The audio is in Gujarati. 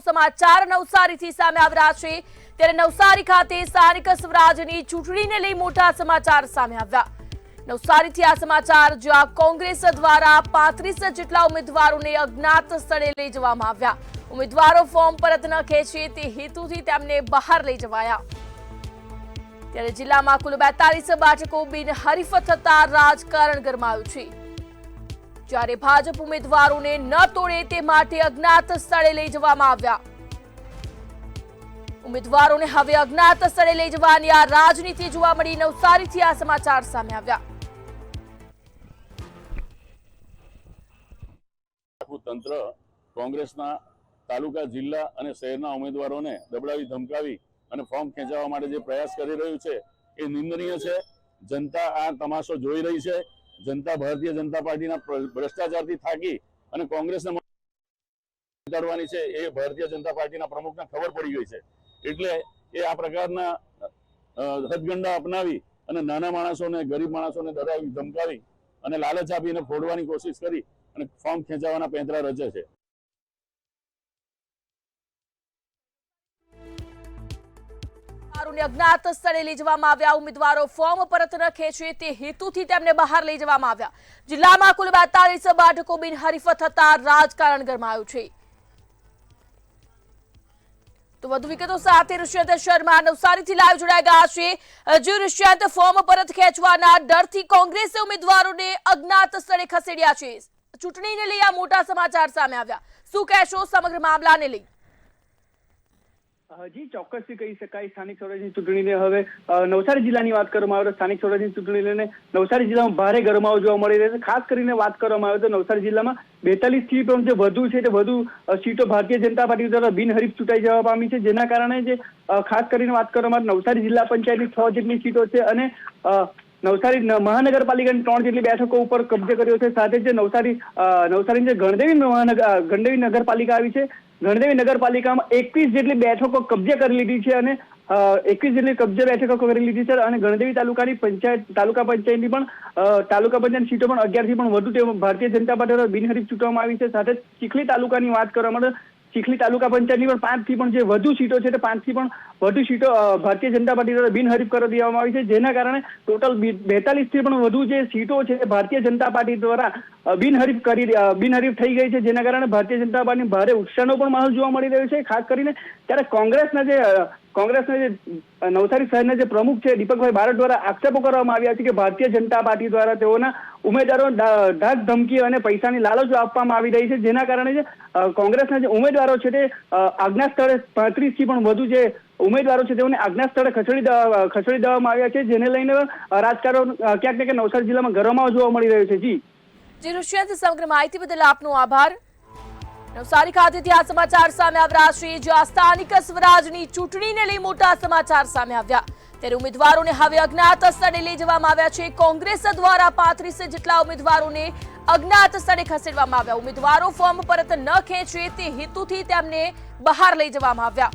સમાચાર નવસારીથી સામે આવી રહ્યા છે। ત્યારે નવસારી ખાતે સ્થાનિક સ્વરાજની ચૂંટણીને લઈ મોટા સમાચાર સામે આવ્યા। નવસારીથી આ સમાચાર, જ્યાં કોંગ્રેસ દ્વારા 35 જેટલા ઉમેદવારોને અજ્ઞાત સ્થળે લઈ જવામાં આવ્યા। ઉમેદવારો ફોર્મ પરત ન ખેંચે તે હેતુથી તેમને બહાર લઈ જવાયા। ત્યારે જિલ્લામાં કુલ 42 બેઠકો બિનહરીફ થતા રાજકારણ ગરમાયું છે। જ્યારે ભાજપ ઉમેદવારોને ન તોડે તે માટે અજ્ઞાત સ્થળે લઈ જવામાં આવ્યા। ઉમેદવારોને હવે અજ્ઞાત સ્થળે લઈ જવાની આ રાજનીતિ જોવા મળી। નવસારીથી આ સમાચાર સામે આવ્યા। તંત્ર કોંગ્રેસના તાલુકા, જિલ્લા અને શહેરના ઉમેદવારોને દબડાવી ધમકાવી અને ફોર્મ ખેંચવા માટે જે પ્રયાસ કરી રહ્યું છે એ નિંદનીય છે। જનતા આ તમાશો જોઈ રહી છે। જનતા ભારતીય જનતા પાર્ટીના ભ્રષ્ટાચારથી થાકી અને કોંગ્રેસને જીતાડવાની છે એ ભારતીય જનતા પાર્ટીના પ્રમુખને ખબર પડી ગઈ છે। એટલે એ આ પ્રકારના હથગંડા અપનાવી અને નાના માણસોને, ગરીબ માણસોને ડરાવી ધમકાવી અને લાલચ આપીને ફોડવાની કોશિશ કરી અને ફોર્મ ખેંચાવવાના પેંતરા રચે છે। અજ્ઞાત સ્થળે લઈ જવામાં આવ્યા। ઉમેદવારો ફોર્મ પરત ન ખેંચે તે હેતુથી તેમને બહાર લઈ જવામાં આવ્યા। જિલ્લામાં કુલ 42 બેઠકો બિનહરીફ થતા રાજકારણ ગરમાયું છે। તો વધુ વિગતો સાથે ઋષિયંત શર્મા નવસારીથી લાઈવ જોડાઈ ગયા છે। જે ઋષિયંત, ફોર્મ પરત ખેંચવાના ડરથી કોંગ્રેસે ઉમેદવારોને અજ્ઞાત સ્થળે ખસેડ્યા છે। ચૂંટણીને લઈ આ મોટા સમાચાર સામે આવ્યા। શું કહેશો સમગ્ર મામલાને લઈ? જી, ચોક્કસથી કહી શકાય સ્થાનિક સ્વરાજની ચૂંટણીને હવે નવસારી જિલ્લાની વાત કરવામાં આવે તો સ્થાનિક સ્વરાજની ચૂંટણી લઈને નવસારી જિલ્લામાં ભારે ગરમાવો જોવા મળી રહ્યો છે। ખાસ કરીને વાત કરવામાં આવે તો નવસારી જિલ્લામાં 42 સીટો જે વધુ છે તે વધુ સીટો ભારતીય જનતા પાર્ટી દ્વારા બિનહરીફ ચૂંટાઈ જવા પામી છે। જેના કારણે જે ખાસ કરીને વાત કરવામાં આવે નવસારી જિલ્લા પંચાયતની 6 જેટલી સીટો છે અને નવસારી મહાનગરપાલિકાની 3 જેટલી બેઠકો ઉપર કબજે કર્યો છે। સાથે જ નવસારી જે ગણદેવી નગરપાલિકા આવી છે, ગણદેવી નગરપાલિકામાં 21 જેટલી બેઠકો કબજે કરી લીધી છે અને 21 જેટલી કબજે બેઠકો કરી લીધી છે અને ગણદેવી તાલુકા પંચાયતની પણ તાલુકા પંચાયત સીટો પણ 11 થી પણ વધુ તે ભારતીય જનતા પાર્ટી દ્વારા બિનહરીફ ચૂંટવામાં આવી છે। સાથે ચીખલી તાલુકાની વાત કરવામાં આવે ચીખલી તાલુકા પંચાયતની પણ 5 થી પણ જે વધુ સીટો છે તે 5 થી પણ વધુ સીટો ભારતીય જનતા પાર્ટી દ્વારા બિનહરીફ કરી દેવામાં આવી છે। જેના કારણે ટોટલ 42 થી પણ વધુ જે સીટો છે ભારતીય જનતા પાર્ટી દ્વારા બિનહરીફ થઈ ગઈ છે। જેના કારણે ભારતીય જનતા પાર્ટી ભારે ઉત્સાહનો પણ માહોલ જોવા મળી રહ્યો છે। ખાસ કરીને ત્યારે કોંગ્રેસના જે નવસારી શહેરના જે પ્રમુખ છે દીપકભાઈ બારડ દ્વારા આક્ષેપો કરવામાં આવ્યા છે કે ભારતીય જનતા પાર્ટી દ્વારા તેઓના ઉમેદવારો ધાક ધમકી અને પૈસાની લાલચો આપવામાં આવી રહી છે। જેના કારણે જે કોંગ્રેસના જે ઉમેદવારો છે તે આજ્ઞા સ્થળે 35 થી પણ વધુ જે ઉમેદવારો છે તેઓને આજ્ઞા સ્થળે ખસેડી દેવામાં આવ્યા છે। જેને લઈને રાજકારણ ક્યાંક ને ક્યાંક નવસારી જિલ્લામાં ગરમાવો જોવા મળી રહ્યો છે। જી ઋષિયંત, સમગ્ર માહિતી બદલ આપનો આભાર। નવસારી ખાતેથી આ સમાચાર સામે આવી રહ્યા છે, જ્યાં સ્થાનિક સ્વરાજની ચૂંટણીને લઈ મોટા સમાચાર સામે આવ્યા। ત્યારે ઉમેદવારોને હવે અજ્ઞાત સ્થળે લઈ જવામાં આવ્યા છે। કોંગ્રેસ દ્વારા 35 જેટલા ઉમેદવારોને અજ્ઞાત સ્થળે ખસેડવામાં આવ્યા। ઉમેદવારો ફોર્મ પરત ન ખેંચે તે હેતુથી તેમને બહાર લઈ જવામાં આવ્યા।